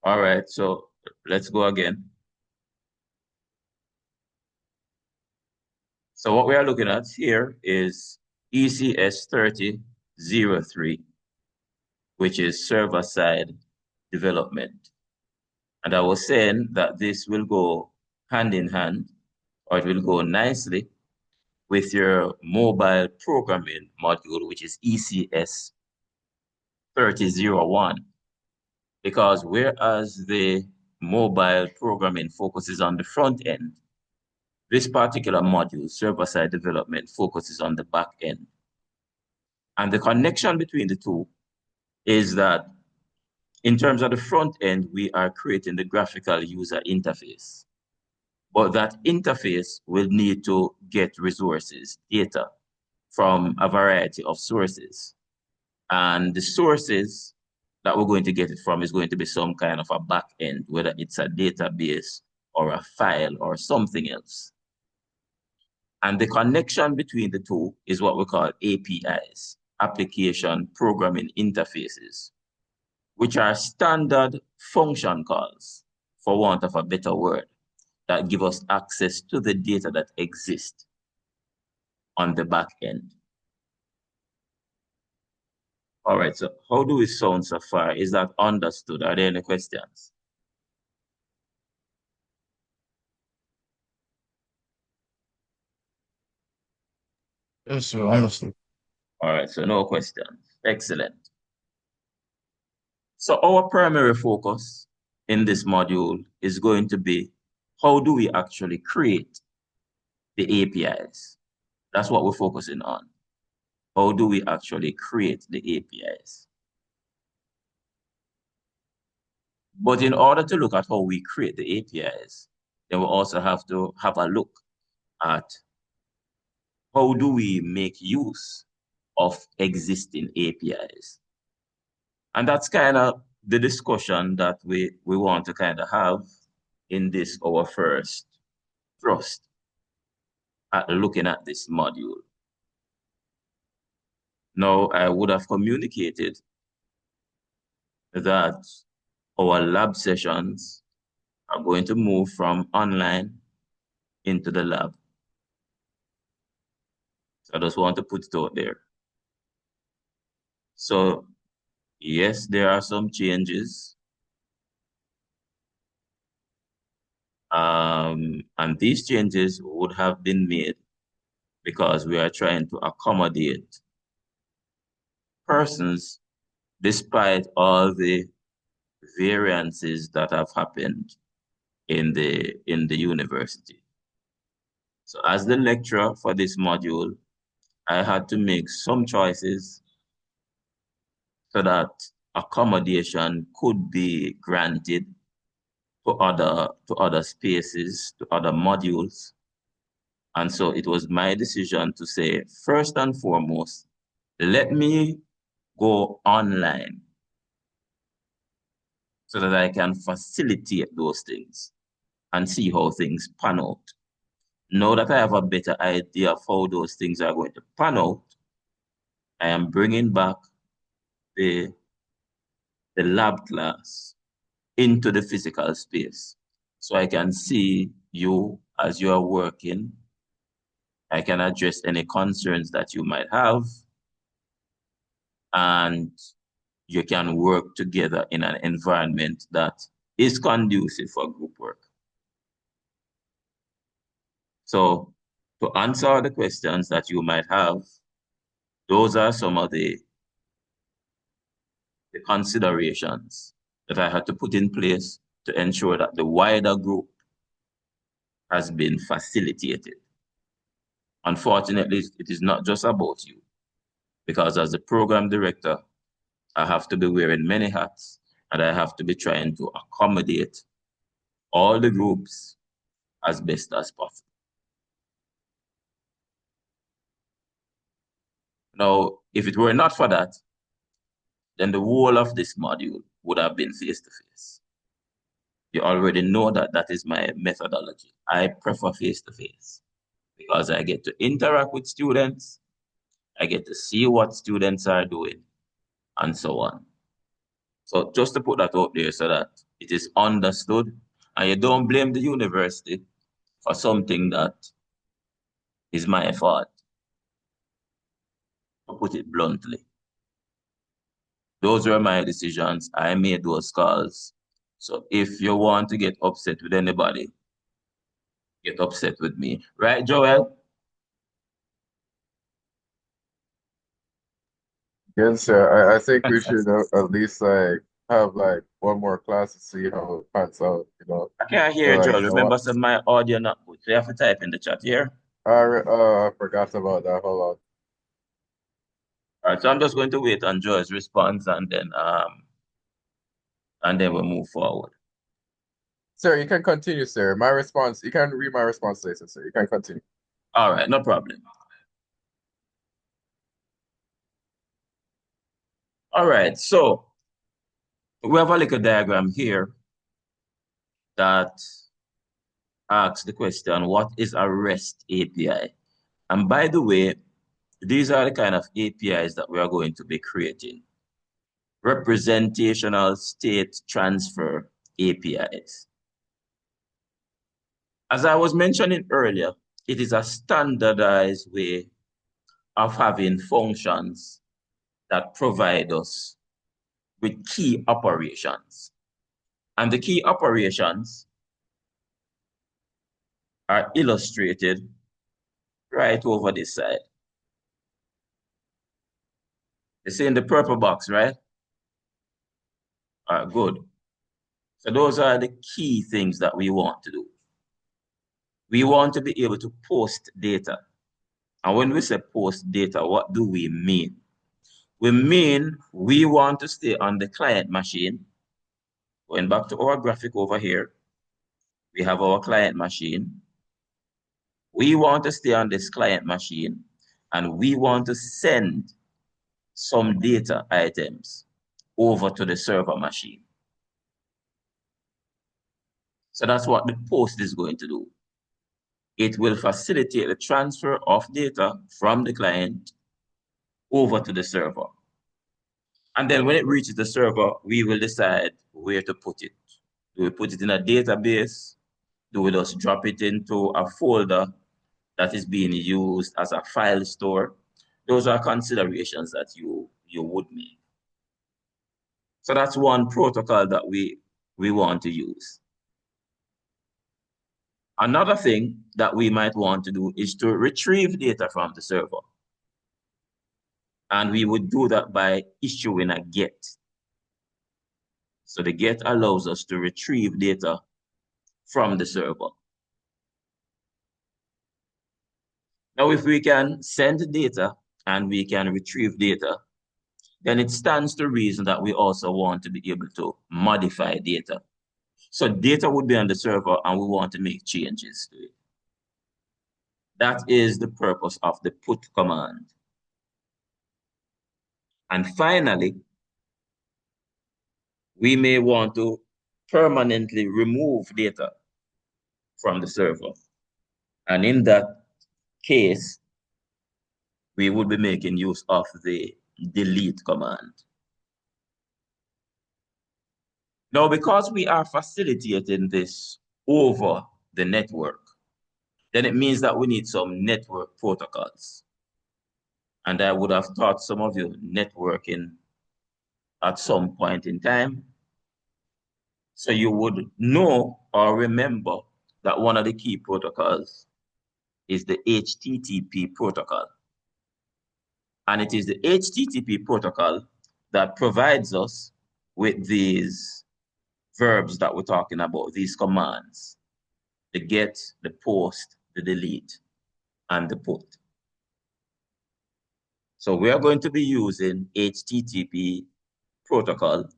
All right, so let's go again. So what we are looking at here is ECS 3003, which is server-side development. And I was saying that this will go hand in hand, or it will go nicely with your mobile programming module, which is ECS 3001. Because whereas the mobile programming focuses on the front end, this particular module, server-side development, focuses on the back end. And the connection between the two is that in terms of the front end, we are creating the graphical user interface. But that interface will need to get resources, data, from a variety of sources. And the sources that we're going to get it from is going to be some kind of a back end, whether it's a database or a file or something else. And the connection between the two is what we call APIs, application programming interfaces, which are standard function calls, for want of a better word, that give us access to the data that exists on the back end. All right, so how do we sound so far? Is that understood? Are there any questions? Yes, sir. Understood. All right, so no questions. Excellent. So our primary focus in this module is going to be how do we actually create the APIs? That's what we're focusing on. How do we actually create the APIs? But in order to look at how we create the APIs, then we also have to have a look at how do we make use of existing APIs. And that's kind of the discussion that we want to kind of have in this, our first thrust at looking at this module. Now, I would have communicated that our lab sessions are going to move from online into the lab. So I just want to put it out there. So yes, there are some changes. And these changes would have been made because we are trying to accommodate persons despite all the variances that have happened in the university. So as the lecturer for this module, I had to make some choices so that accommodation could be granted to other spaces, to other modules. And so it was my decision to say, first and foremost, let me go online so that I can facilitate those things and see how things pan out. Now that I have a better idea of how those things are going to pan out, I am bringing back the, the lab class into the physical space. So I can see you as you are working. I can address any concerns that you might have, and you can work together in an environment that is conducive for group work. So to answer the questions that you might have, those are some of the considerations that I had to put in place to ensure that the wider group has been facilitated. Unfortunately, it is not just about you, because as the program director, I have to be wearing many hats and I have to be trying to accommodate all the groups as best as possible. Now, if it were not for that, then the whole of this module would have been face-to-face. You already know that that is my methodology. I prefer face-to-face because I get to interact with students, I get to see what students are doing, and so on. So just to put that out there so that it is understood and you don't blame the university for something that is my fault, to put it bluntly. Those were my decisions. I made those calls. So if you want to get upset with anybody, get upset with me. Right, Joel? Yes, sir. I think we should at least like have like one more class to see how it pans out, you know. I can't So hear like, Joel. Remember, some my audio not good. So you have to type in the chat here. I forgot about that. Hold on. All right, so I'm just going to wait on Joel's response and then we'll move forward. Sir, you can continue, sir. My response, you can read my response later, sir. You can continue. All right, no problem. All right, so we have a little diagram here that asks the question, what is a REST API? And by the way, these are the kind of APIs that we are going to be creating. Representational state transfer APIs. As I was mentioning earlier, it is a standardized way of having functions that provide us with key operations. And the key operations are illustrated right over this side. You see in the purple box, right? All right, good. So those are the key things that we want to do. We want to be able to post data. And when we say post data, what do we mean? We mean we want to stay on the client machine. Going back to our graphic over here, we have our client machine. We want to stay on this client machine and we want to send some data items over to the server machine. So that's what the post is going to do. It will facilitate the transfer of data from the client over to the server. And then when it reaches the server, we will decide where to put it. Do we put it in a database? Do we just drop it into a folder that is being used as a file store? Those are considerations that you would make. So that's one protocol that we want to use. Another thing that we might want to do is to retrieve data from the server. And we would do that by issuing a GET. So the GET allows us to retrieve data from the server. Now, if we can send data and we can retrieve data, then it stands to reason that we also want to be able to modify data. So data would be on the server and we want to make changes to it. That is the purpose of the put command. And finally, we may want to permanently remove data from the server. And in that case, we would be making use of the delete command. Now, because we are facilitating this over the network, then it means that we need some network protocols. And I would have taught some of you networking at some point in time. So you would know or remember that one of the key protocols is the HTTP protocol. And it is the HTTP protocol that provides us with these verbs that we're talking about, these commands: the get, the post, the delete, and the put. So we are going to be using HTTP protocol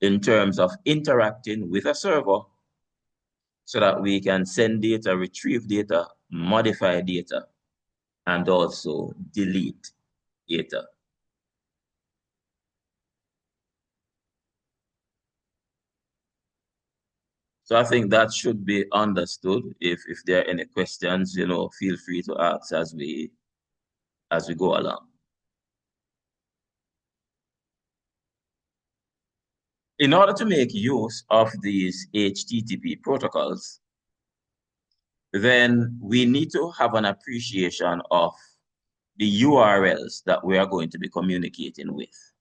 in terms of interacting with a server so that we can send data, retrieve data, modify data, and also delete data. So I think that should be understood. If there are any questions, feel free to ask as we go along. In order to make use of these HTTP protocols, then we need to have an appreciation of the URLs that we are going to be communicating with.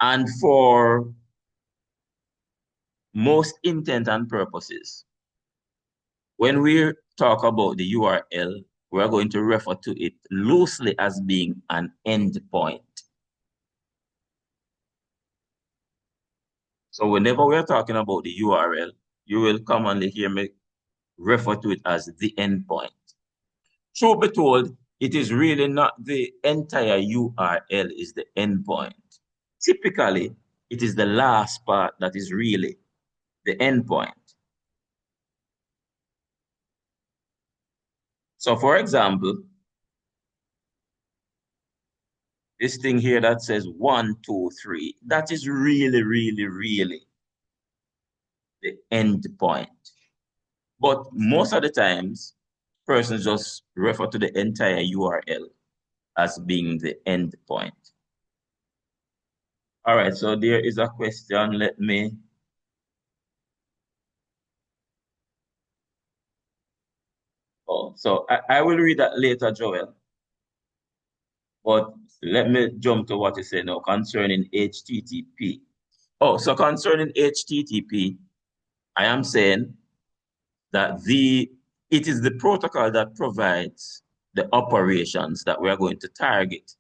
And for most intent and purposes, when we talk about the URL, we're going to refer to it loosely as being an endpoint. So whenever we're talking about the URL, you will commonly hear me refer to it as the endpoint. Truth be told, it is really not the entire URL is the endpoint. Typically, it is the last part that is really the endpoint. So for example, this thing here that says 1, 2, 3, that is really, really, really the endpoint. But most of the times, persons just refer to the entire URL as being the endpoint. All right, so there is a question. Let me. Oh, so I will read that later, Joel. But let me jump to what you say now concerning HTTP. Oh, so concerning HTTP, I am saying that it is the protocol that provides the operations that we are going to target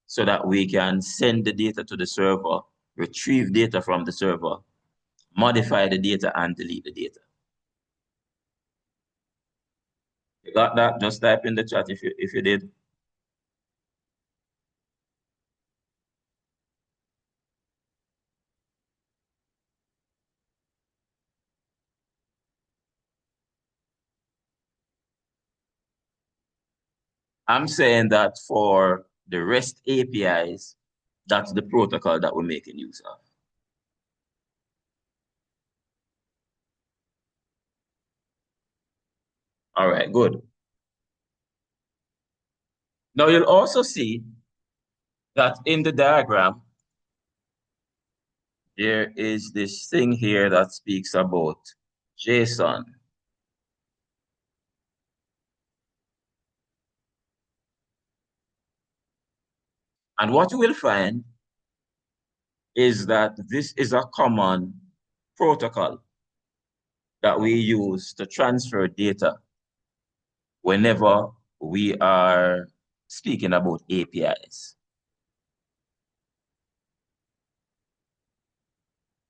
so that we can send the data to the server, retrieve data from the server, modify the data, and delete the data. You got that? Just type in the chat if you did. I'm saying that for the REST APIs, that's the protocol that we're making use of. All right, good. Now you'll also see that in the diagram, there is this thing here that speaks about JSON. And what you will find is that this is a common protocol that we use to transfer data whenever we are speaking about APIs.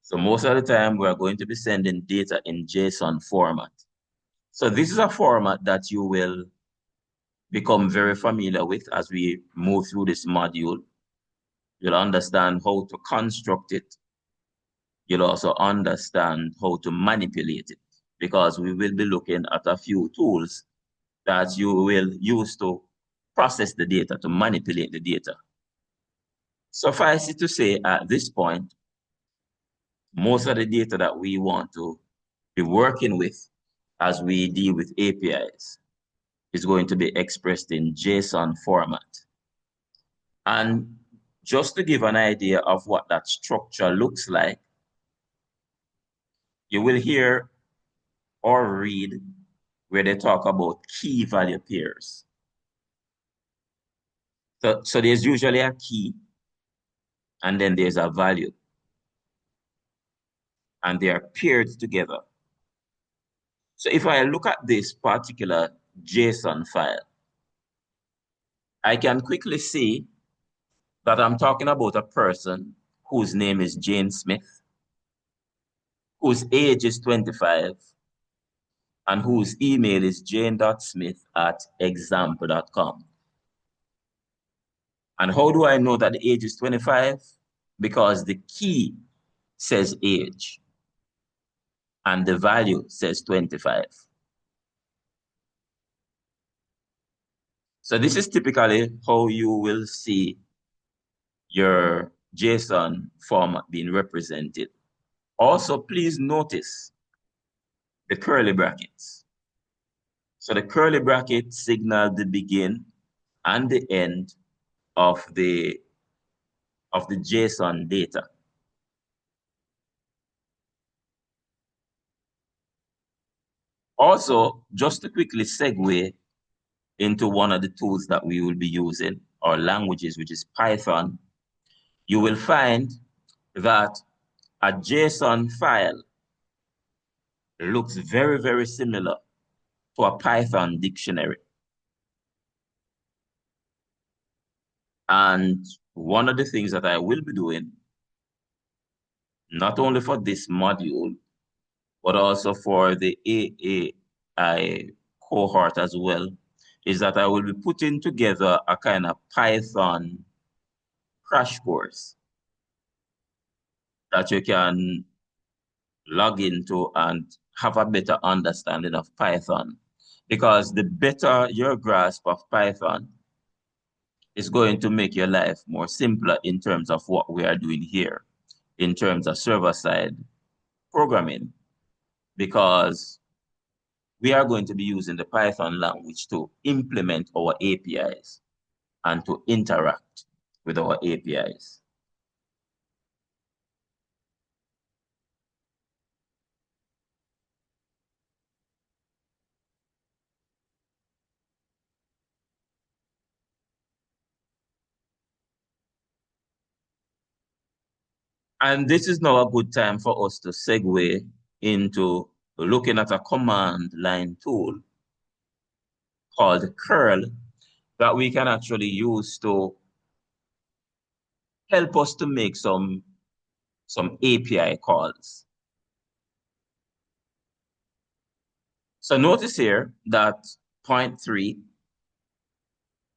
So most of the time, we're going to be sending data in JSON format. So this is a format that you will become very familiar with as we move through this module. You'll understand how to construct it. You'll also understand how to manipulate it, because we will be looking at a few tools that you will use to process the data, to manipulate the data. Suffice it to say, at this point, most of the data that we want to be working with as we deal with APIs is going to be expressed in JSON format. And just to give an idea of what that structure looks like, you will hear or read where they talk about key value pairs. So there's usually a key, and then there's a value, and they are paired together. So if I look at this particular JSON file, I can quickly see that I'm talking about a person whose name is Jane Smith, whose age is 25, and whose email is jane.smith@example.com. And how do I know that the age is 25? Because the key says age and the value says 25. So this is typically how you will see your JSON format being represented. Also, please notice the curly brackets. So the curly brackets signal the begin and the end of the JSON data. Also, just to quickly segue into one of the tools that we will be using, or languages, which is Python, you will find that a JSON file looks very, very similar to a Python dictionary. And one of the things that I will be doing, not only for this module, but also for the AI cohort as well, is that I will be putting together a kind of Python crash course that you can log into and have a better understanding of Python. Because the better your grasp of Python is going to make your life more simpler in terms of what we are doing here, in terms of server-side programming, because we are going to be using the Python language to implement our APIs and to interact with our APIs. And this is now a good time for us to segue into looking at a command line tool called curl that we can actually use to help us to make some API calls. So notice here that point 3,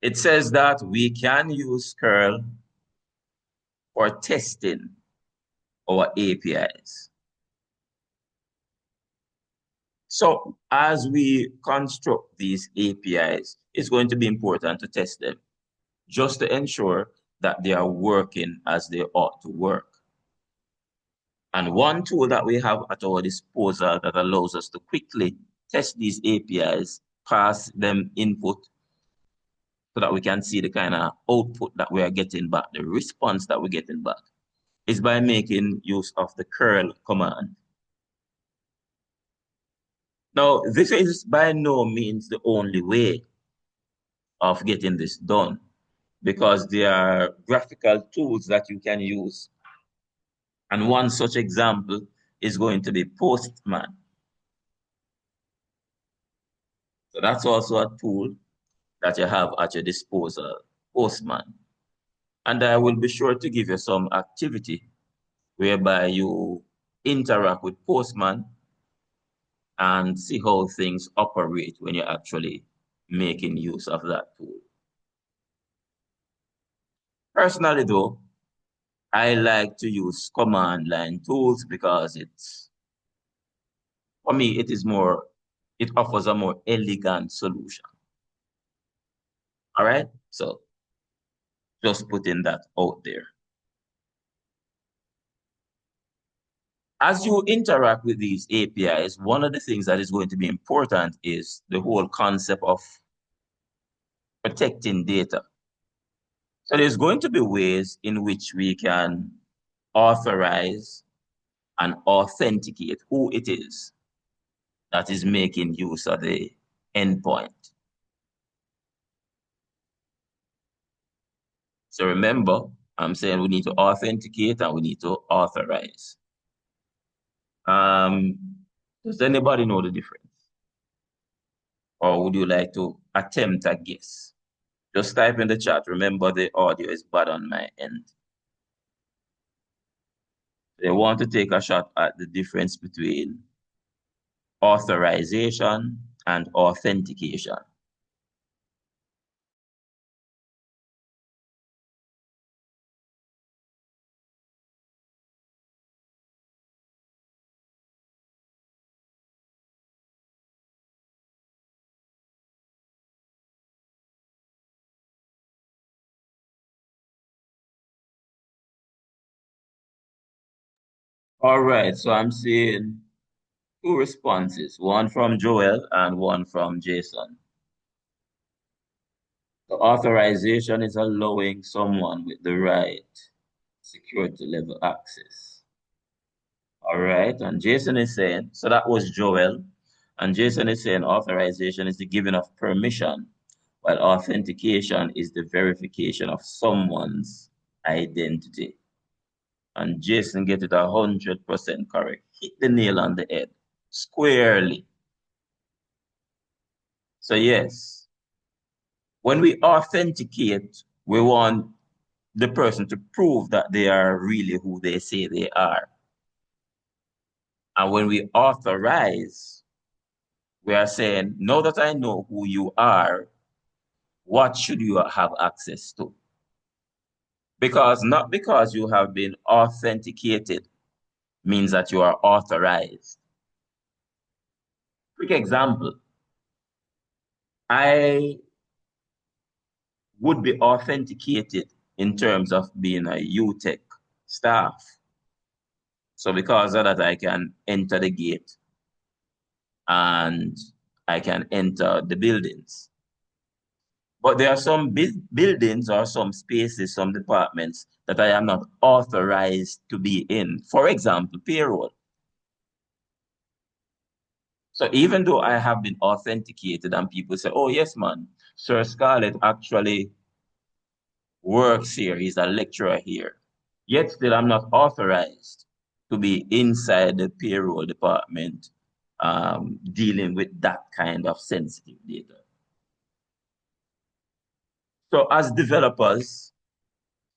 it says that we can use curl for testing our APIs. So as we construct these APIs, it's going to be important to test them just to ensure that they are working as they ought to work. And one tool that we have at our disposal that allows us to quickly test these APIs, pass them input so that we can see the kind of output that we are getting back, the response that we're getting back, is by making use of the curl command. Now, this is by no means the only way of getting this done, because there are graphical tools that you can use. And one such example is going to be Postman. So that's also a tool that you have at your disposal, Postman. And I will be sure to give you some activity whereby you interact with Postman and see how things operate when you're actually making use of that tool. Personally though, I like to use command line tools because for me, it offers a more elegant solution. All right, so just putting that out there. As you interact with these APIs, one of the things that is going to be important is the whole concept of protecting data. So there's going to be ways in which we can authorize and authenticate who it is that is making use of the endpoint. So remember, I'm saying we need to authenticate and we need to authorize. Does anybody know the difference? Or would you like to attempt a guess? Just type in the chat. Remember, the audio is bad on my end. They want to take a shot at the difference between authorization and authentication. All right, so I'm seeing two responses, one from Joel and one from Jason. The authorization is allowing someone with the right security level access. All right, and Jason is saying, so that was Joel. And Jason is saying authorization is the giving of permission, while authentication is the verification of someone's identity. And Jason get it 100% correct. Hit the nail on the head, squarely. So yes, when we authenticate, we want the person to prove that they are really who they say they are. And when we authorize, we are saying, now that I know who you are, what should you have access to? Because not because you have been authenticated means that you are authorized. Quick example. I would be authenticated in terms of being a UTech staff. So because of that, I can enter the gate and I can enter the buildings. But there are some buildings or some spaces, some departments that I am not authorized to be in. For example, payroll. So even though I have been authenticated and people say, oh, yes, man, Sir Scarlett actually works here. He's a lecturer here. Yet still, I'm not authorized to be inside the payroll department dealing with that kind of sensitive data. So as developers,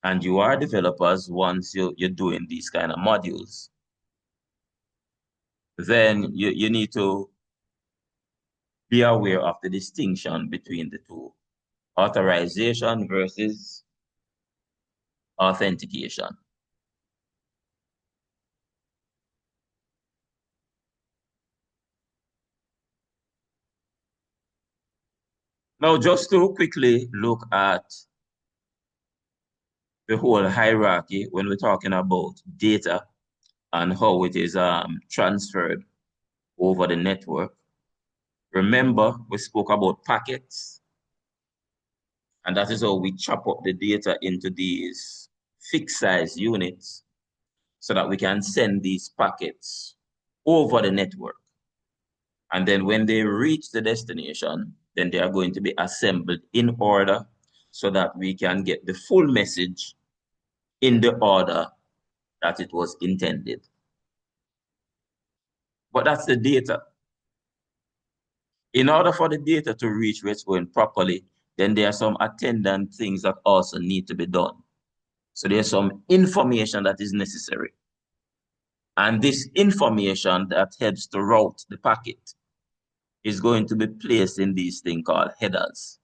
and you are developers once you're doing these kind of modules, then you need to be aware of the distinction between the two. Authorization versus authentication. Now, just to quickly look at the whole hierarchy when we're talking about data and how it is transferred over the network. Remember, we spoke about packets, and that is how we chop up the data into these fixed size units so that we can send these packets over the network. And then when they reach the destination, then they are going to be assembled in order so that we can get the full message in the order that it was intended. But that's the data. In order for the data to reach where it's going properly, then there are some attendant things that also need to be done. So there's some information that is necessary. And this information that helps to route the packet is going to be placed in these things called headers.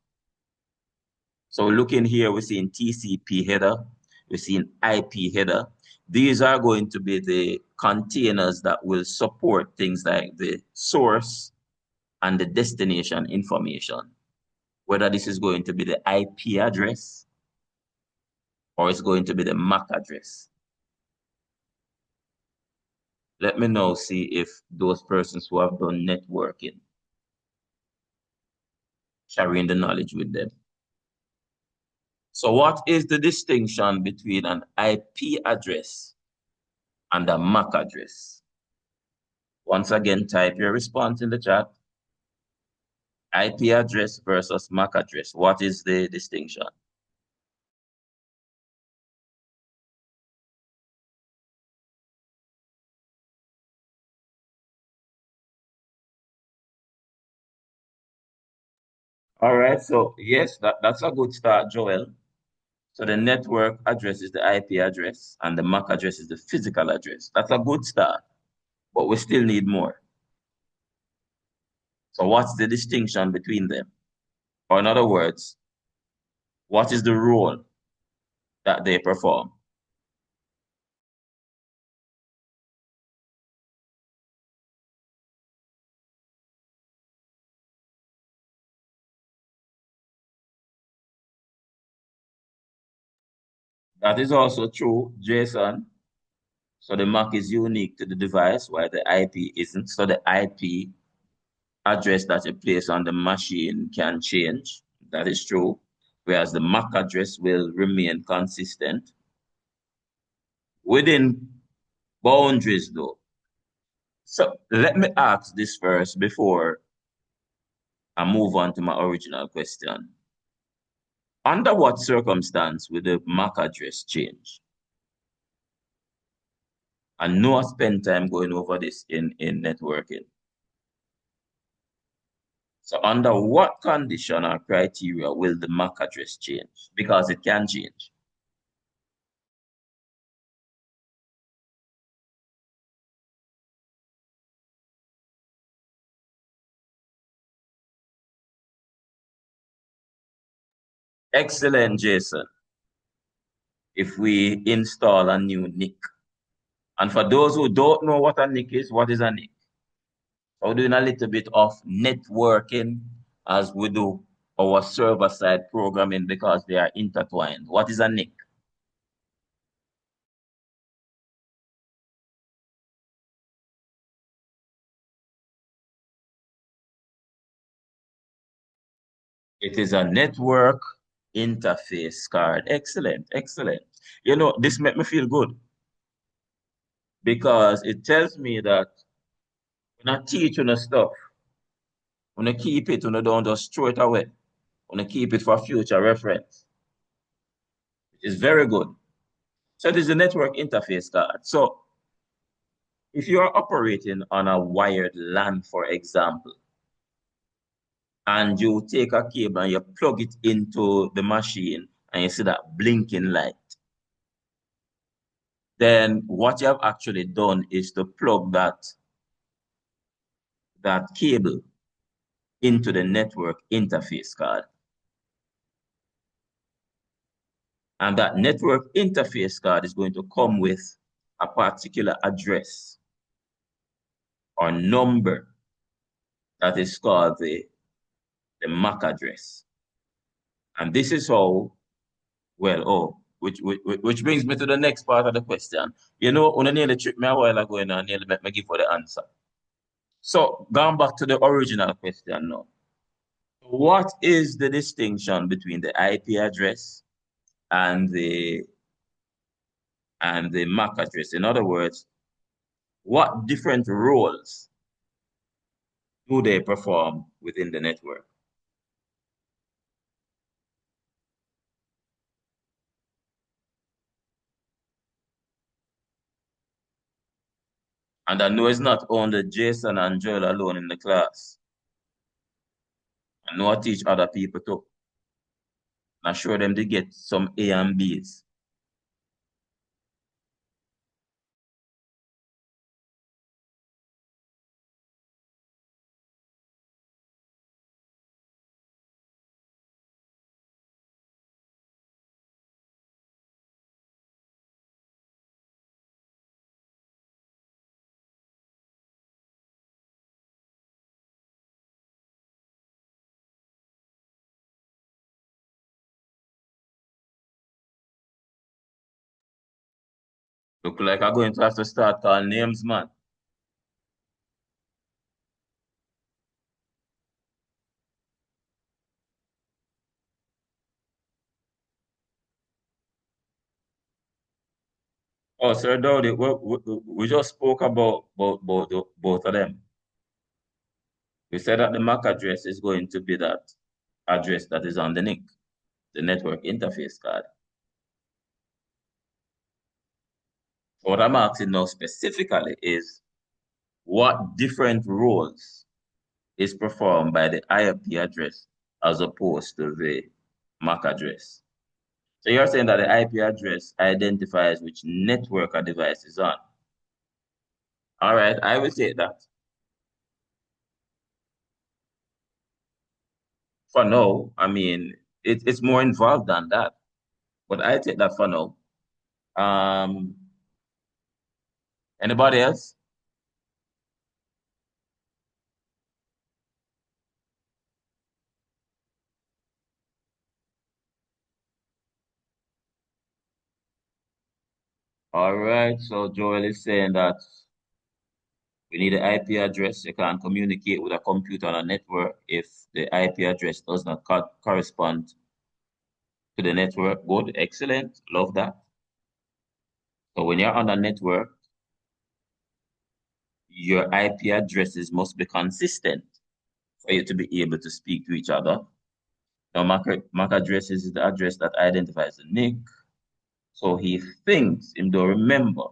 So looking here, we're seeing TCP header, we're seeing IP header. These are going to be the containers that will support things like the source and the destination information, whether this is going to be the IP address or it's going to be the MAC address. Let me now see if those persons who have done networking carrying the knowledge with them. So what is the distinction between an IP address and a MAC address? Once again, type your response in the chat. IP address versus MAC address. What is the distinction? All right, so yes, that's a good start, Joel. So the network address is the IP address and the MAC address is the physical address. That's a good start, but we still need more. So what's the distinction between them? Or in other words, what is the role that they perform? That is also true, Jason. So the MAC is unique to the device, while the IP isn't. So the IP address that you place on the machine can change. That is true. Whereas the MAC address will remain consistent. Within boundaries, though, So let me ask this first before I move on to my original question. Under what circumstance will the MAC address change? I know I spend time going over this in networking. So under what condition or criteria will the MAC address change? Because it can change. Excellent, Jason. If we install a new NIC. And for those who don't know what a NIC is, what is a NIC? So we're doing a little bit of networking as we do our server-side programming because they are intertwined. What is a NIC? It is a network interface card. Excellent, excellent. You know, this made me feel good because it tells me that when I teach on the stuff, when I keep it, when I don't just throw it away, when I keep it for future reference, it is very good. So it is a network interface card. So if you are operating on a wired LAN, for example, and you take a cable and you plug it into the machine and you see that blinking light, then what you have actually done is to plug that cable into the network interface card. And that network interface card is going to come with a particular address or number that is called the MAC address. And this is how, which brings me to the next part of the question. You know, when I nearly tripped me a while ago and I nearly met me give for the answer. So going back to the original question now. What is the distinction between the IP address and the MAC address? In other words, what different roles do they perform within the network? And I know it's not only Jason and Joel alone in the class. I know I teach other people too. I show them to get some A and B's. Look like I'm going to have to start calling names, man. Oh, Sir Dowdy, we just spoke about both of them. We said that the MAC address is going to be that address that is on the NIC, the network interface card. What I'm asking now specifically is what different roles is performed by the IP address as opposed to the MAC address. So you're saying that the IP address identifies which network a device is on. All right, I will take that. For now, I mean, it's more involved than that, but I take that for now. Anybody else? All right, so Joel is saying that we need an IP address. You can't communicate with a computer on a network if the IP address does not correspond to the network. Good, excellent, love that. So when you're on a network, your IP addresses must be consistent for you to be able to speak to each other. Now, MAC addresses is the address that identifies the NIC. So he thinks, him don't remember,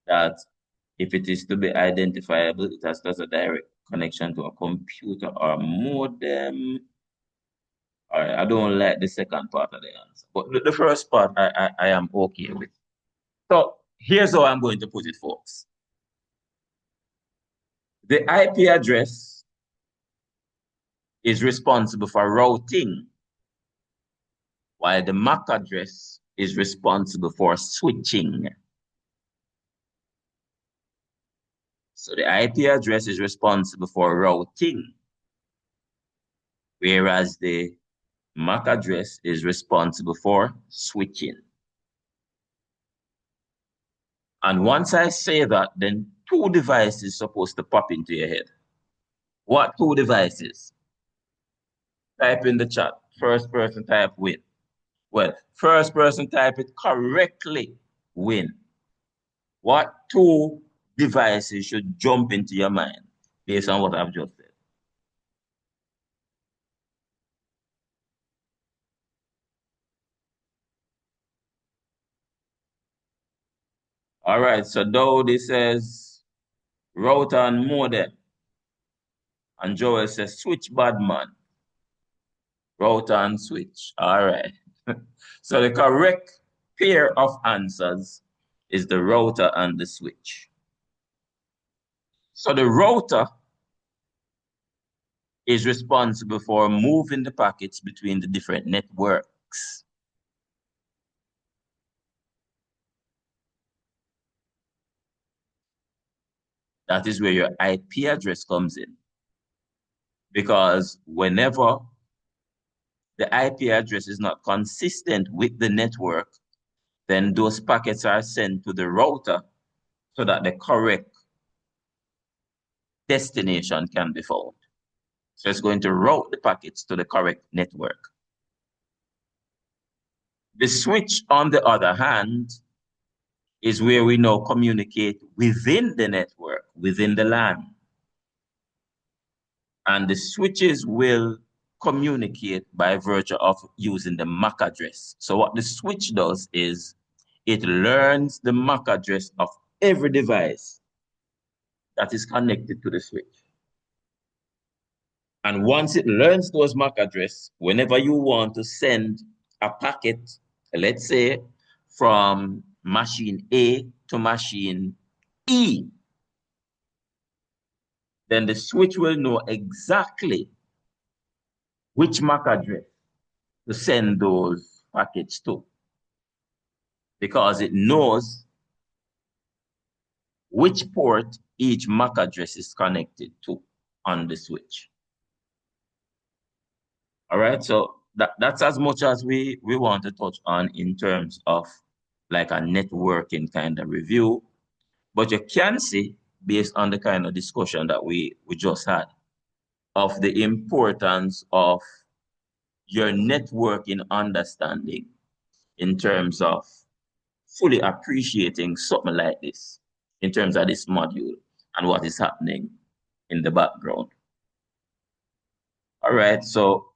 that if it is to be identifiable, it has to have a direct connection to a computer or modem. All right, I don't like the second part of the answer, but the first part I am okay with. So here's how I'm going to put it, folks. The IP address is responsible for routing, while the MAC address is responsible for switching. So the IP address is responsible for routing, whereas the MAC address is responsible for switching. And once I say that, then two devices supposed to pop into your head. What two devices? Type in the chat. First person type win. Well, first person type it correctly, win. What two devices should jump into your mind based on what I've just said? All right, so Dowdy says router and modem. And Joel says switch badman. Router and switch. All right. So the correct pair of answers is the router and the switch. So the router is responsible for moving the packets between the different networks. That is where your IP address comes in. Because whenever the IP address is not consistent with the network, then those packets are sent to the router so that the correct destination can be found. So it's going to route the packets to the correct network. The switch, on the other hand, is where we now communicate within the network, within the LAN. And the switches will communicate by virtue of using the MAC address. So what the switch does is it learns the MAC address of every device that is connected to the switch. And once it learns those MAC address, whenever you want to send a packet, let's say from machine A to machine E, then the switch will know exactly which MAC address to send those packets to, because it knows which port each MAC address is connected to on the switch. All right, so that's as much as we want to touch on in terms of like a networking kind of review. But you can see, based on the kind of discussion that we just had, of the importance of your networking understanding in terms of fully appreciating something like this, in terms of this module and what is happening in the background. All right, so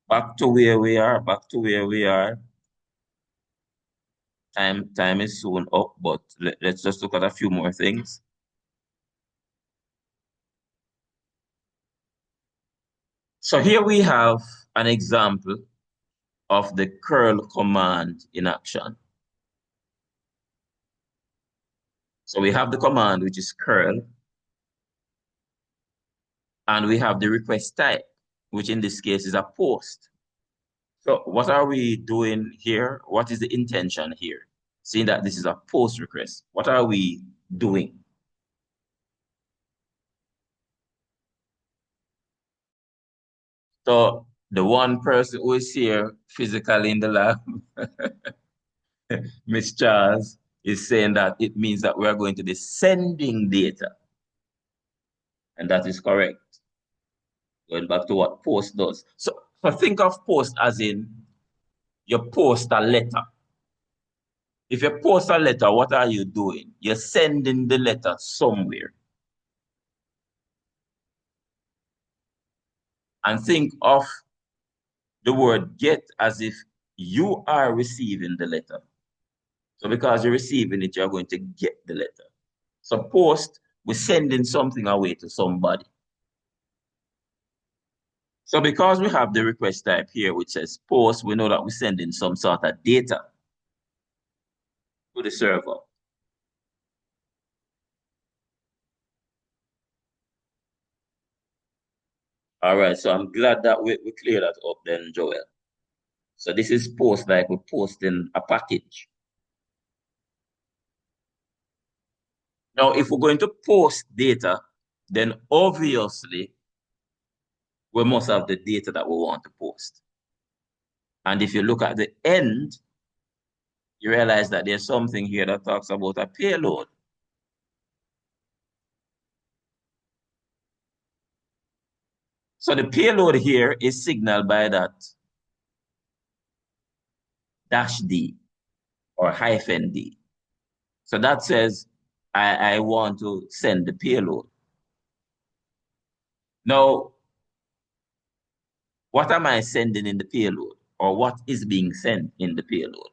back to where we are, Time is soon up, but let's just look at a few more things. So here we have an example of the curl command in action. So we have the command, which is curl, and we have the request type, which in this case is a post. So what are we doing here? What is the intention here? Seeing that this is a post request, what are we doing? So the one person who is here physically in the lab, Miss Charles, is saying that it means that we're going to be sending data. And that is correct. Going back to what post does. So think of post as in you post a letter. If you post a letter, what are you doing? You're sending the letter somewhere. And think of the word get as if you are receiving the letter. So because you're receiving it, you're going to get the letter. So post, we're sending something away to somebody. So because we have the request type here, which says post, we know that we're sending some sort of data to the server. All right, so I'm glad that we clear that up then, Joel. So this is post like we're posting a package. Now, if we're going to post data, then obviously we must have the data that we want to post. And if you look at the end, you realize that there's something here that talks about a payload. So the payload here is signaled by that -d or -d. So that says I want to send the payload. Now, what am I sending in the payload? Or what is being sent in the payload?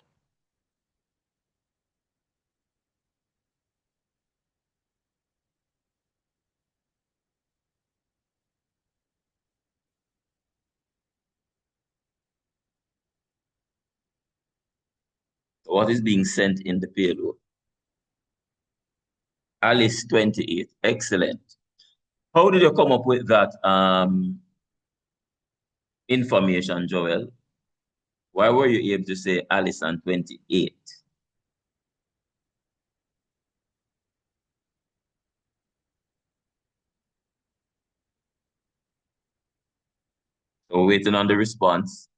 What is being sent in the payload? Alice 28. Excellent. How did you come up with that information, Joel? Why were you able to say Alice and 28? So waiting on the response.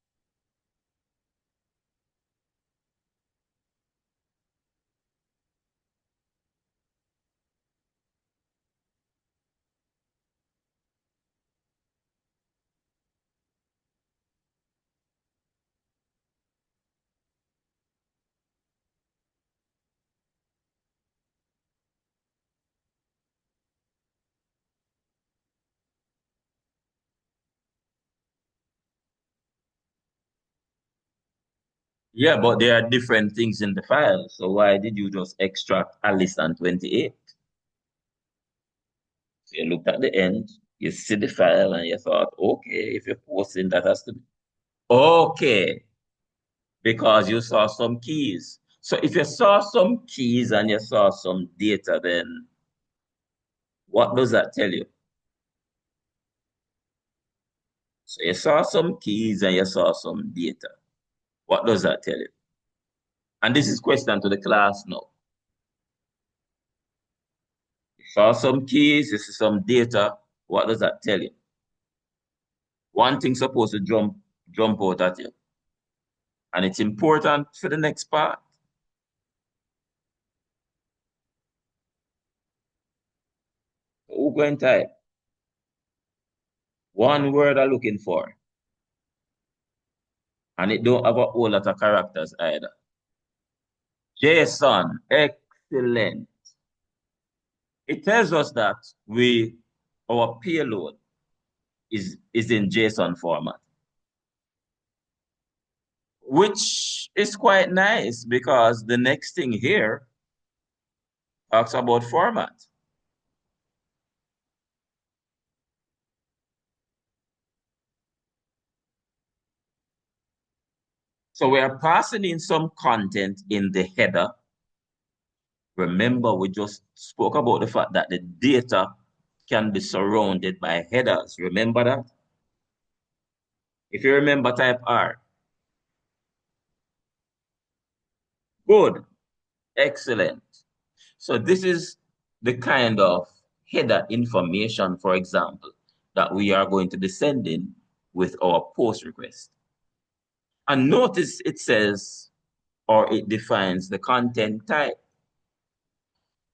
Yeah, but there are different things in the file. So why did you just extract Alice and 28? So you looked at the end, you see the file, and you thought, okay, if you're posting, that has to be. Okay, because you saw some keys. So if you saw some keys and you saw some data, then what does that tell you? So you saw some keys and you saw some data. What does that tell you? And this is question to the class now. You saw some keys, you see some data. What does that tell you? One thing supposed to jump out at you. And it's important for the next part. Who going to type? One word I'm looking for. And it don't have a whole lot of characters either. JSON, excellent. It tells us that our payload is in JSON format, which is quite nice because the next thing here talks about format. So we are passing in some content in the header. Remember, we just spoke about the fact that the data can be surrounded by headers. Remember that? If you remember, type R. Good. Excellent. So this is the kind of header information, for example, that we are going to be sending with our post request. And notice it says, or it defines the content type.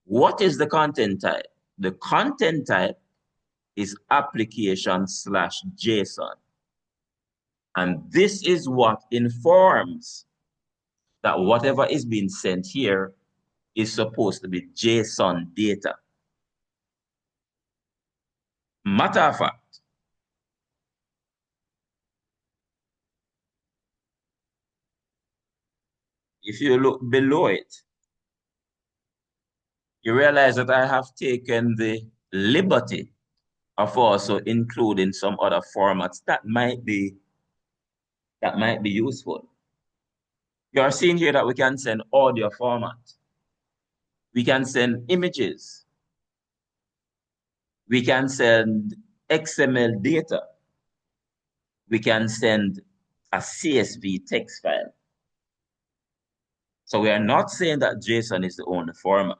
What is the content type? The content type is application/JSON. And this is what informs that whatever is being sent here is supposed to be JSON data. Matter of fact, if you look below it, you realize that I have taken the liberty of also including some other formats that might be useful. You are seeing here that we can send audio format. We can send images. We can send XML data. We can send a CSV text file. So we are not saying that JSON is the only format.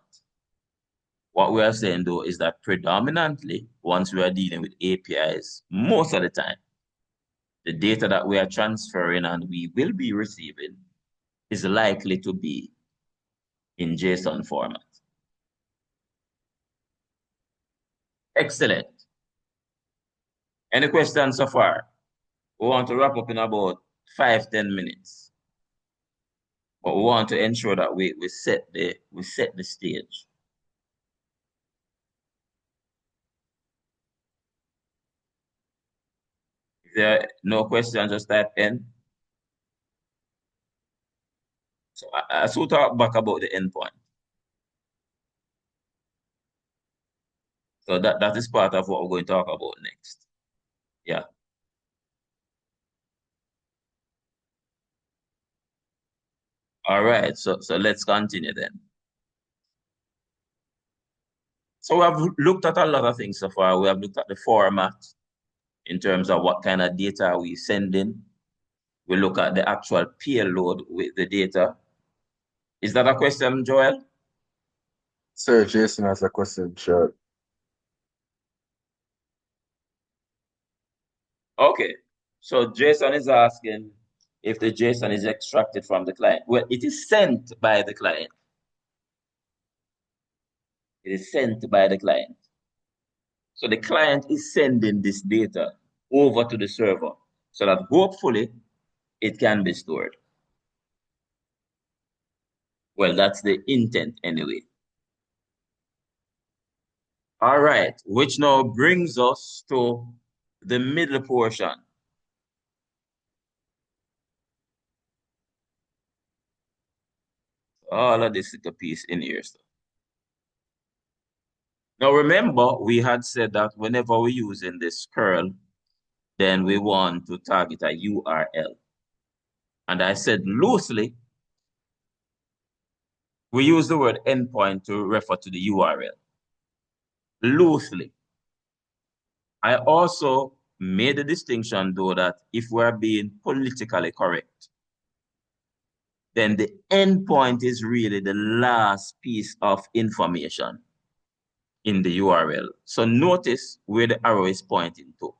What we are saying, though, is that predominantly, once we are dealing with APIs, most of the time, the data that we are transferring and we will be receiving is likely to be in JSON format. Excellent. Any questions so far? We want to wrap up in about 5-10 minutes. But we want to ensure that we set the stage. If there are no questions, just type N. So I will talk back about the endpoint. So that is part of what we're going to talk about next. Yeah. All right. So let's continue then. So we have looked at a lot of things so far. We have looked at the format in terms of what kind of data we send in. We look at the actual payload with the data. Is that a question, Joel? Sir, Jason has a question, sure. Okay. So Jason is asking if the JSON is extracted from the client. Well, it is sent by the client. It is sent by the client. So the client is sending this data over to the server so that hopefully it can be stored. Well, that's the intent anyway. All right, which now brings us to the middle portion. All of this little piece in here. Now remember, we had said that whenever we're using this curl, then we want to target a URL. And I said loosely, we use the word endpoint to refer to the URL. Loosely. I also made a distinction, though, that if we're being politically correct, then the endpoint is really the last piece of information in the URL. So notice where the arrow is pointing to.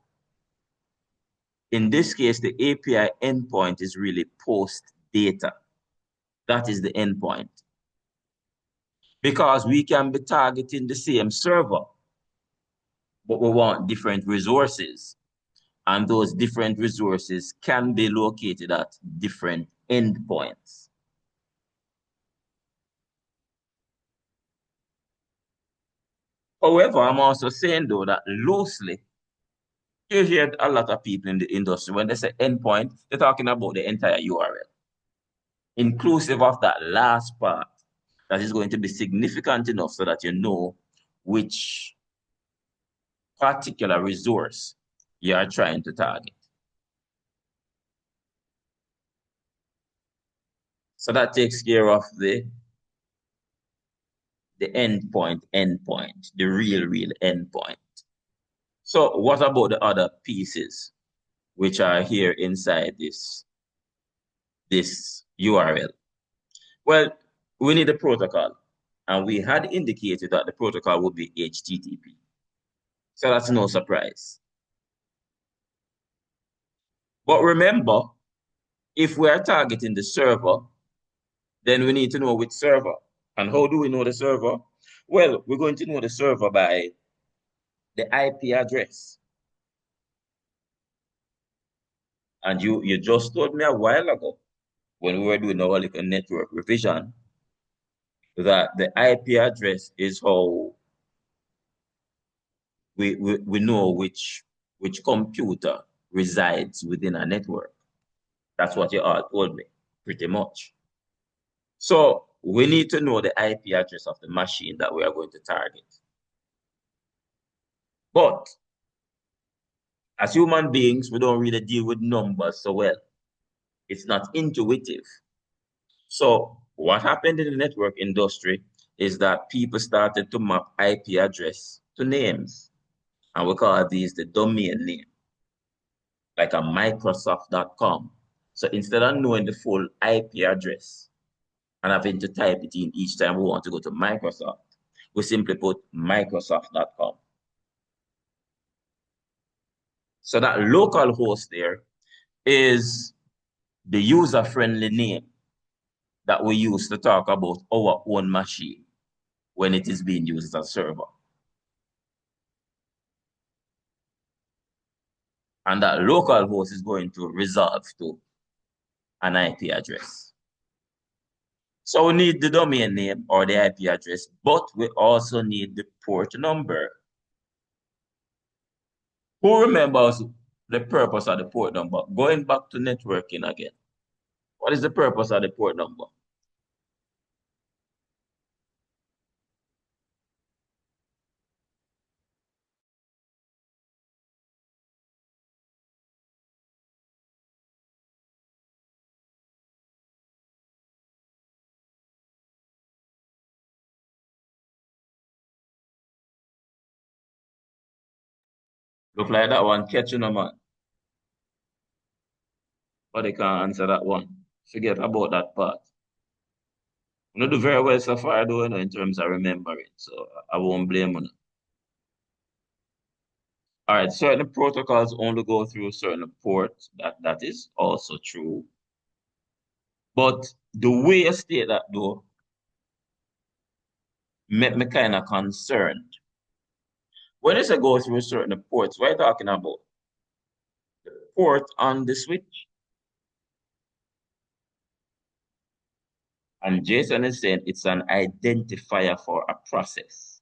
In this case, the API endpoint is really post data. That is the endpoint. Because we can be targeting the same server, but we want different resources. And those different resources can be located at different endpoints. However, I'm also saying, though, that loosely, you hear a lot of people in the industry, when they say endpoint, they're talking about the entire URL, inclusive of that last part that is going to be significant enough so that you know which particular resource you are trying to target. So that takes care of the endpoint, the real endpoint. So what about the other pieces which are here inside this URL? Well, we need a protocol, and we had indicated that the protocol would be HTTP. So that's no surprise. But remember, if we are targeting the server, then we need to know which server. And how do we know the server? Well, we're going to know the server by the IP address. And you just told me a while ago when we were doing our little network revision, that the IP address is how we know which computer resides within a network. That's what you all told me, pretty much. So we need to know the IP address of the machine that we are going to target. But as human beings, we don't really deal with numbers so well. It's not intuitive. So what happened in the network industry is that people started to map IP address to names. And we call these the domain name, like a Microsoft.com. So instead of knowing the full IP address and having to type it in each time we want to go to Microsoft, we simply put Microsoft.com. So that local host there is the user-friendly name that we use to talk about our own machine when it is being used as a server. And that local host is going to resolve to an IP address. So we need the domain name or the IP address, but we also need the port number. Who remembers the purpose of the port number? Going back to networking again. What is the purpose of the port number? Look like that one catching a man. But they can't answer that one. Forget about that part. You know, do very well so far, though, in terms of remembering. So I won't blame you. All right, certain protocols only go through certain ports. That is also true. But the way you state that, though, make me kind of concerned. When you say go through certain ports, what are you talking about? The port on the switch? And Jason is saying it's an identifier for a process.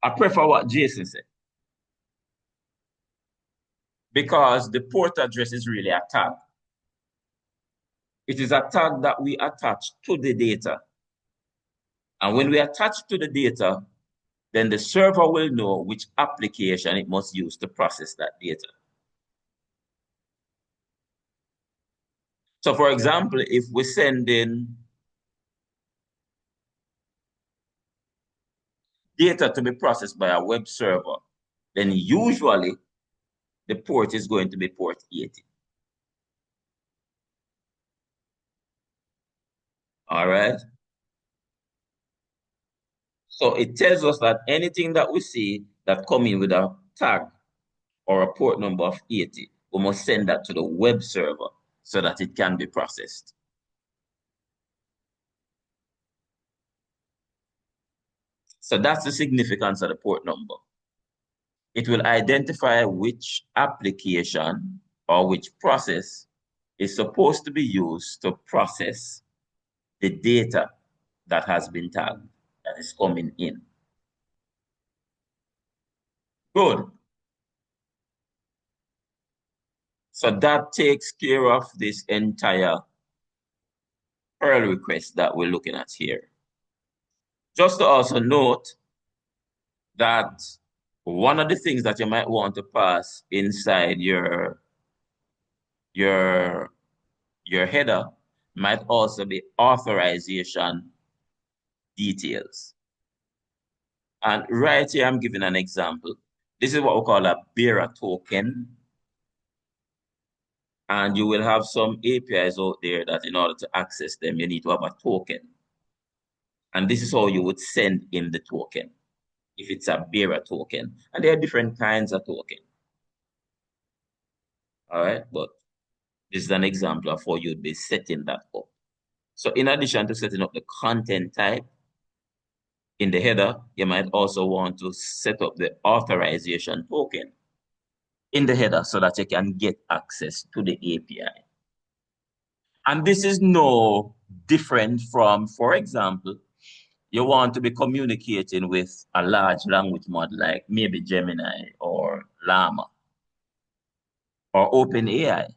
I prefer what Jason said. Because the port address is really a tag. It is a tag that we attach to the data. And when we attach to the data, then the server will know which application it must use to process that data. So for example, if we send in data to be processed by a web server, then usually the port is going to be port 80. All right. So it tells us that anything that we see that come in with a tag or a port number of 80, we must send that to the web server so that it can be processed. So that's the significance of the port number. It will identify which application or which process is supposed to be used to process the data that has been tagged, that is coming in. Good. So that takes care of this entire Perl request that we're looking at here. Just to also note that one of the things that you might want to pass inside your header might also be authorization details. And right here, I'm giving an example. This is what we call a bearer token. And you will have some APIs out there that in order to access them, you need to have a token. And this is how you would send in the token, if it's a bearer token. And there are different kinds of token. All right, but this is an example of how you'd be setting that up. So in addition to setting up the content type in the header, you might also want to set up the authorization token in the header so that you can get access to the API. And this is no different from, for example, you want to be communicating with a large language model like maybe Gemini or Llama or OpenAI.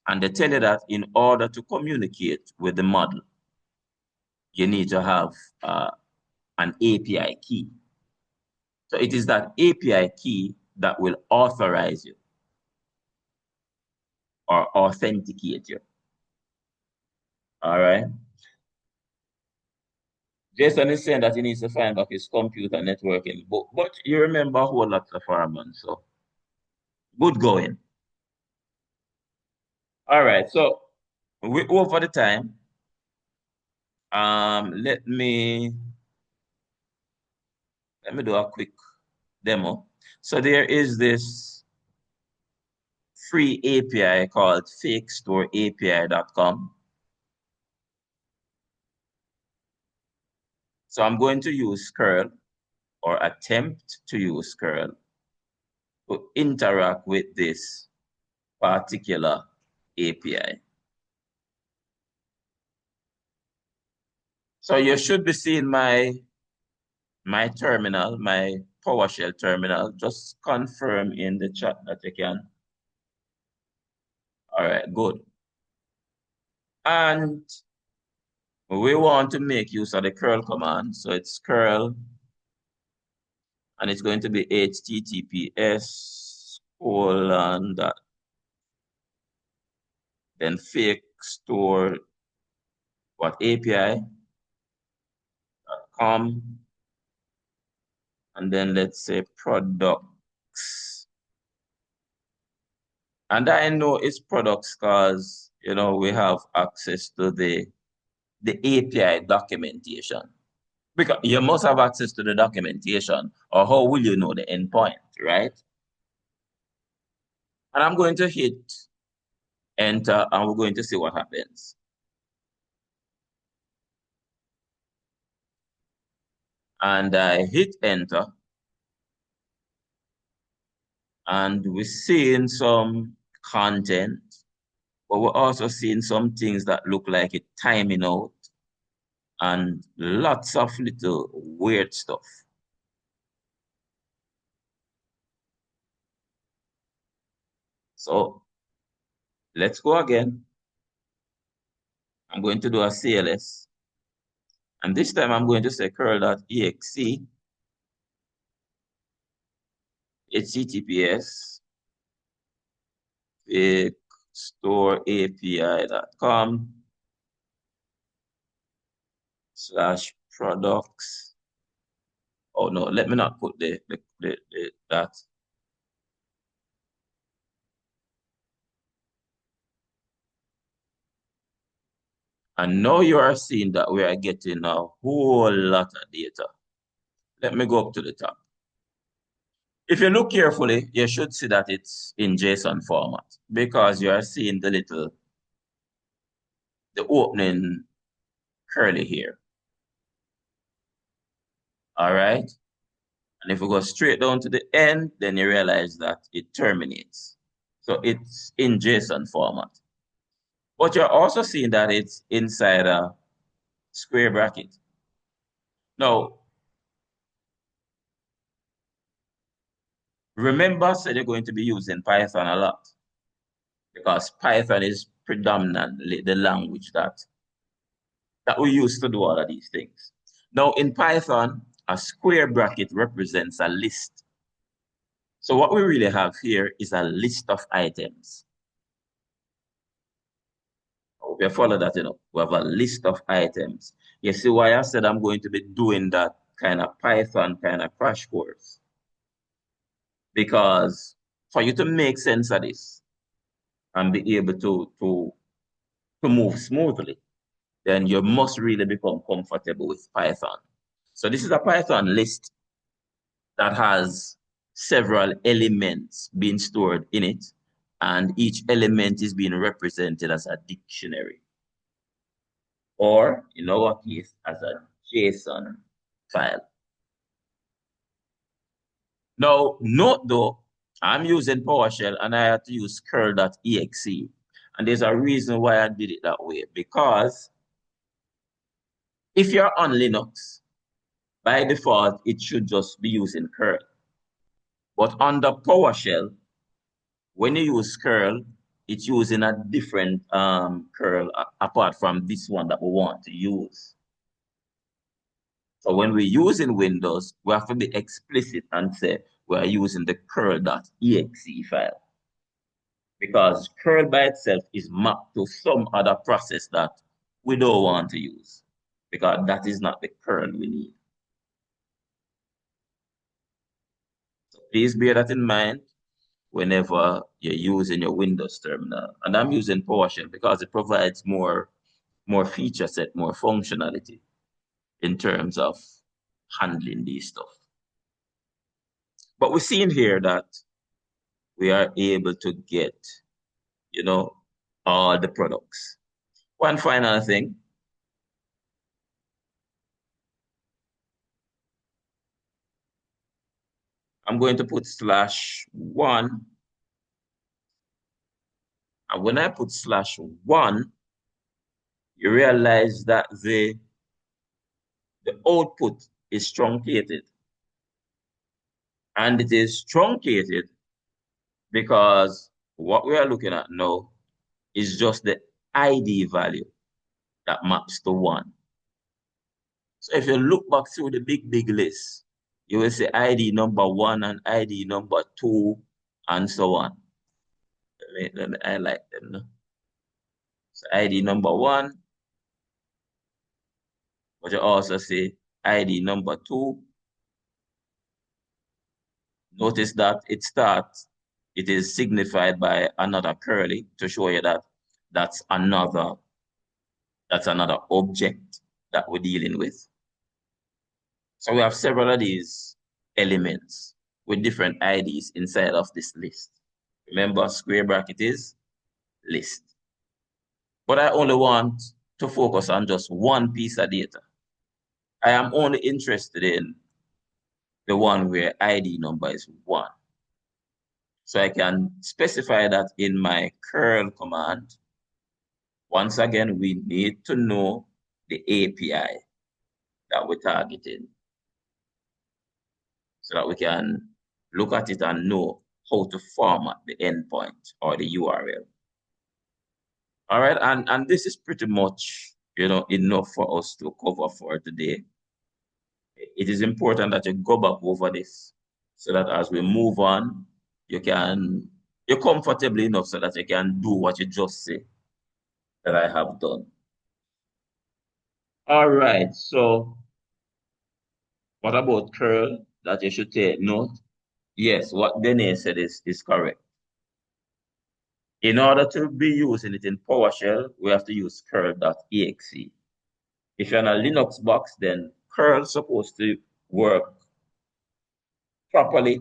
And they tell you that in order to communicate with the model, you need to have an API key. So it is that API key that will authorize you or authenticate you. All right. Jason is saying that he needs to find back his computer networking, but you remember a whole lot of Farman, so good going. All right, so we're over the time. Let me do a quick demo. So there is this free API called fakestoreapi.com. So I'm going to use curl or attempt to use curl to interact with this particular API. So you should be seeing my terminal, my PowerShell terminal. Just confirm in the chat that you can. All right, good. And we want to make use of the curl command. So it's curl, and it's going to be https:// then fake store what API.com, and then let's say products. And I know it's products because we have access to the API documentation. Because you must have access to the documentation, or how will you know the endpoint, right? And I'm going to hit enter, and we're going to see what happens. And I hit enter, and we're seeing some content, but we're also seeing some things that look like it timing out, and lots of little weird stuff. So let's go again. I'm going to do a CLS. And this time I'm going to say curl.exe, https fakestoreapi.com /products. Oh no, let me not put that. And now you are seeing that we are getting a whole lot of data. Let me go up to the top. If you look carefully, you should see that it's in JSON format because you are seeing the opening curly here. All right. And if we go straight down to the end, then you realize that it terminates. So it's in JSON format. But you're also seeing that it's inside a square bracket. Now, remember, I said you're going to be using Python a lot because Python is predominantly the language that we use to do all of these things. Now, in Python, a square bracket represents a list. So what we really have here is a list of items. I hope you follow that, we have a list of items. You see why I said I'm going to be doing that kind of Python kind of crash course? Because for you to make sense of this and be able to move smoothly, then you must really become comfortable with Python. So this is a Python list that has several elements being stored in it, and each element is being represented as a dictionary, or in our case, as a JSON file. Now, note though, I'm using PowerShell and I have to use curl.exe. And there's a reason why I did it that way. Because if you're on Linux, by default, it should just be using curl. But under PowerShell, when you use curl, it's using a different curl apart from this one that we want to use. So when we're using Windows, we have to be explicit and say we're using the curl.exe file. Because curl by itself is mapped to some other process that we don't want to use. Because that is not the curl we need. So please bear that in mind whenever you're using your Windows terminal. And I'm using PowerShell because it provides more feature set, more functionality in terms of handling these stuff. But we're seeing here that we are able to get, all the products. One final thing. I'm going to put /1. And when I put /1, you realize that the output is truncated. And it is truncated because what we are looking at now is just the ID value that maps to 1. So if you look back through the big list, you will see ID number 1 and ID number 2 and so on. Let me highlight them now. So ID number 1, but you also see ID number 2. Notice that it is signified by another curly to show you that that's another object that we're dealing with. So we have several of these elements with different IDs inside of this list. Remember, square bracket is list. But I only want to focus on just one piece of data. I am only interested in the one where ID number is 1. So I can specify that in my curl command. Once again, we need to know the API that we're targeting so that we can look at it and know how to format the endpoint or the URL. All right, and this is pretty much, enough for us to cover for today. It is important that you go back over this so that as we move on, you're comfortable enough so that you can do what you just say that I have done. All right, so what about curl that you should take note? Yes, what Dene said is correct. In order to be using it in PowerShell, we have to use curl.exe. If you're in a Linux box, then curl is supposed to work properly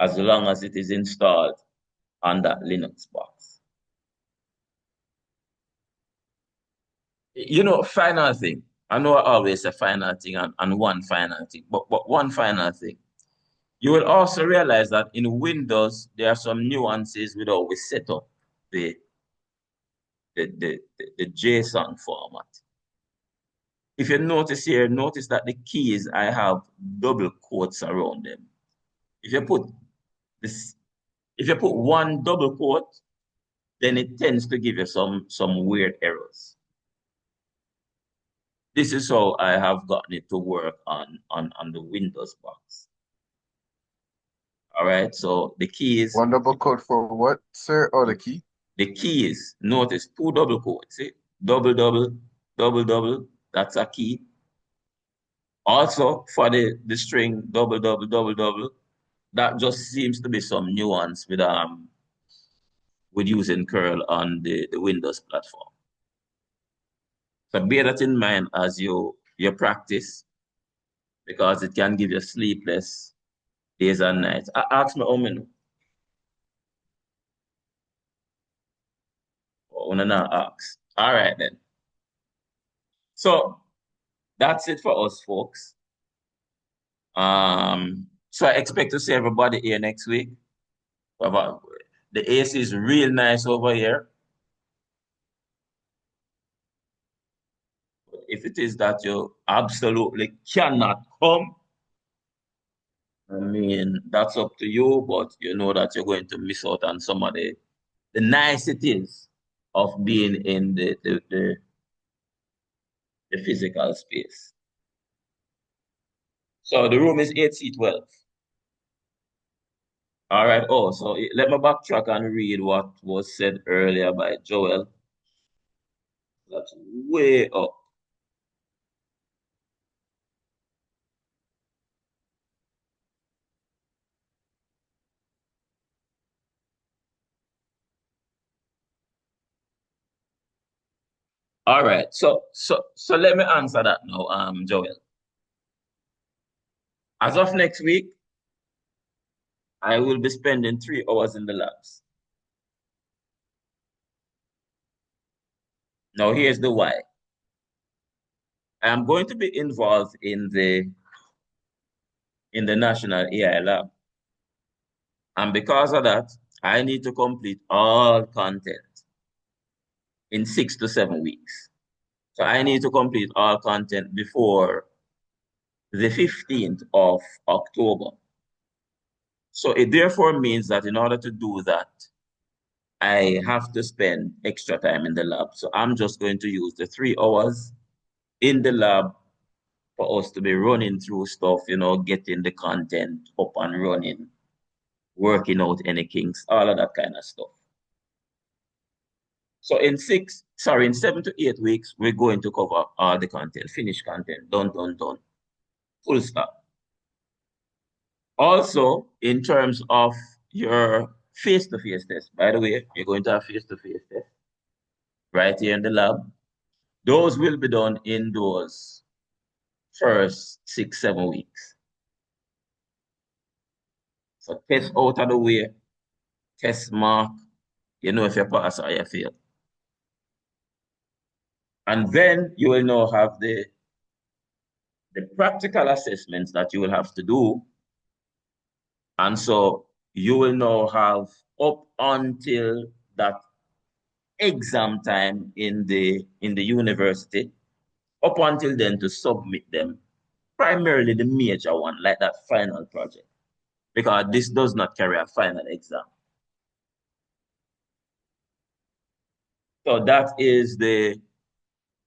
as long as it is installed on that Linux box. Final thing. I know I always say final thing and one final thing, but one final thing. You will also realize that in Windows, there are some nuances with how we set up the JSON format. If you notice here, notice that the keys, I have double quotes around them. If you put one double quote, then it tends to give you some weird errors. This is how I have gotten it to work on the Windows box. All right, so the keys. One double quote for what, sir? Oh, the key? The keys, notice 2 double quotes, see? Double, double, that's a key. Also, for the string double, double, that just seems to be some nuance with using curl on the Windows platform. So bear that in mind as you practice, because it can give you sleepless days and nights. Ask me how many. Oh, no, ask. All right then. So that's it for us, folks. So I expect to see everybody here next week. The AC is real nice over here. if it is that you absolutely cannot come, I mean, that's up to you, but you know that you're going to miss out on some of the niceties of being in the physical space. So the room is 8C12. All right. Oh, so let me backtrack and read what was said earlier by Joel. That's way up. All right. So let me answer that now, Joel. As of next week, I will be spending 3 hours in the labs. Now here's the why. I am going to be involved in the National AI Lab. And because of that, I need to complete all content in 6 to 7 weeks. So I need to complete all content before the 15th of October. So it therefore means that in order to do that, I have to spend extra time in the lab. So I'm just going to use the 3 hours in the lab for us to be running through stuff, getting the content up and running, working out any kinks, all of that kind of stuff. So in 7 to 8 weeks, we're going to cover all the content, finished content, done, full stop. Also, in terms of your face-to-face test, by the way, you're going to have face-to-face test right here in the lab. Those will be done in those first 6, 7 weeks. So test out of the way, test mark, if you pass or you fail. And then you will now have the practical assessments that you will have to do. And so you will now have up until that exam time in the university, up until then to submit them, primarily the major one, like that final project, because this does not carry a final exam. So that is the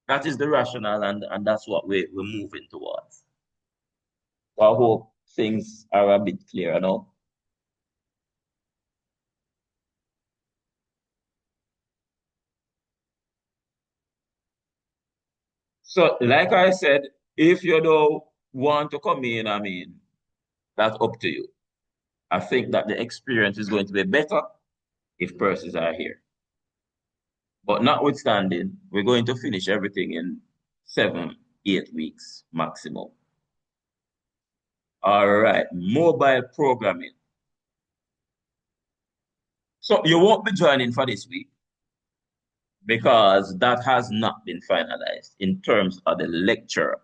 rationale, and that's what we're moving towards. So I hope things are a bit clearer now. So, like I said, if you don't want to come in, I mean, that's up to you. I think that the experience is going to be better if persons are here. But notwithstanding, we're going to finish everything in 7, 8 weeks maximum. All right, mobile programming. So you won't be joining for this week because that has not been finalized in terms of the lecturer.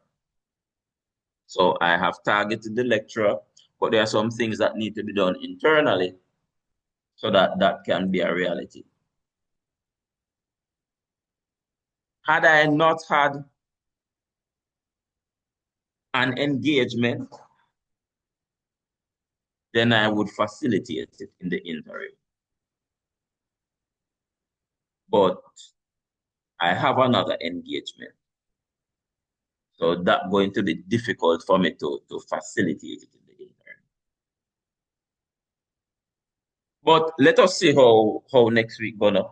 So I have targeted the lecturer, but there are some things that need to be done internally so that that can be a reality. Had I not had an engagement, then I would facilitate it in the interim. But I have another engagement. So that's going to be difficult for me to facilitate it in the interim. But let us see how next week gonna.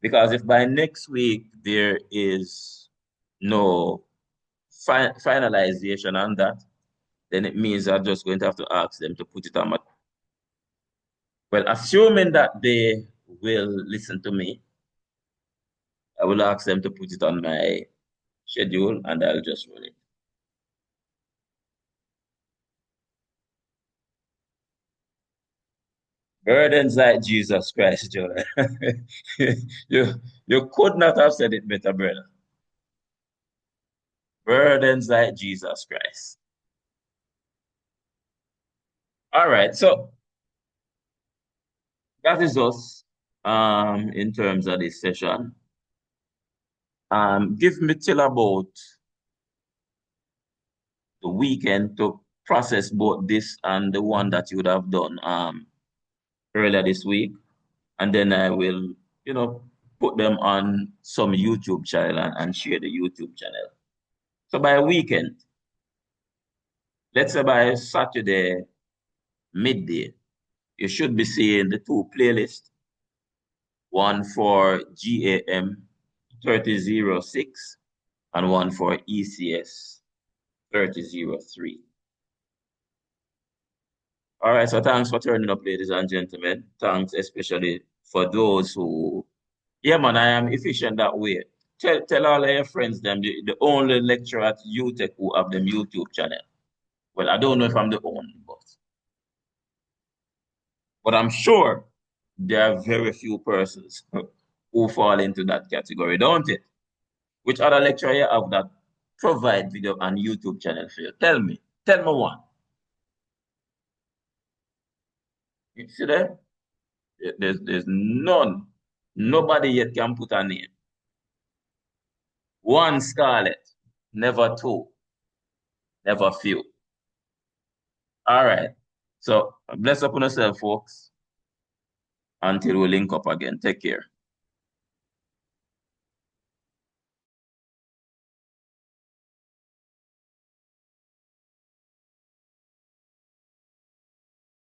Because if by next week there is no finalization on that, then it means I'm just going to have to ask them to put it on my. Well, assuming that they will listen to me, I will ask them to put it on my schedule and I'll just run it. Burdens like Jesus Christ, Joe. you could not have said it better, brother. Burdens like Jesus Christ. All right, so that is us in terms of this session. Give me till about the weekend to process both this and the one that you would have done earlier this week. And then I will, put them on some YouTube channel and share the YouTube channel. So by weekend, let's say by Saturday midday, you should be seeing the two playlists, one for GAM 3006 and one for ECS 3003. All right, so thanks for turning up, ladies and gentlemen. Thanks especially for those who, yeah, man, I am efficient that way. Tell all of your friends them the only lecturer at UTech who have them YouTube channel. Well, I don't know if I'm the only, but I'm sure there are very few persons who fall into that category, don't it? Which other lecturer you have that provide video and YouTube channel for you? Tell me one. You see there? There's none. Nobody yet can put a name. One Scarlet, never two, never few. All right. So bless up on yourself, folks. Until we link up again. Take care.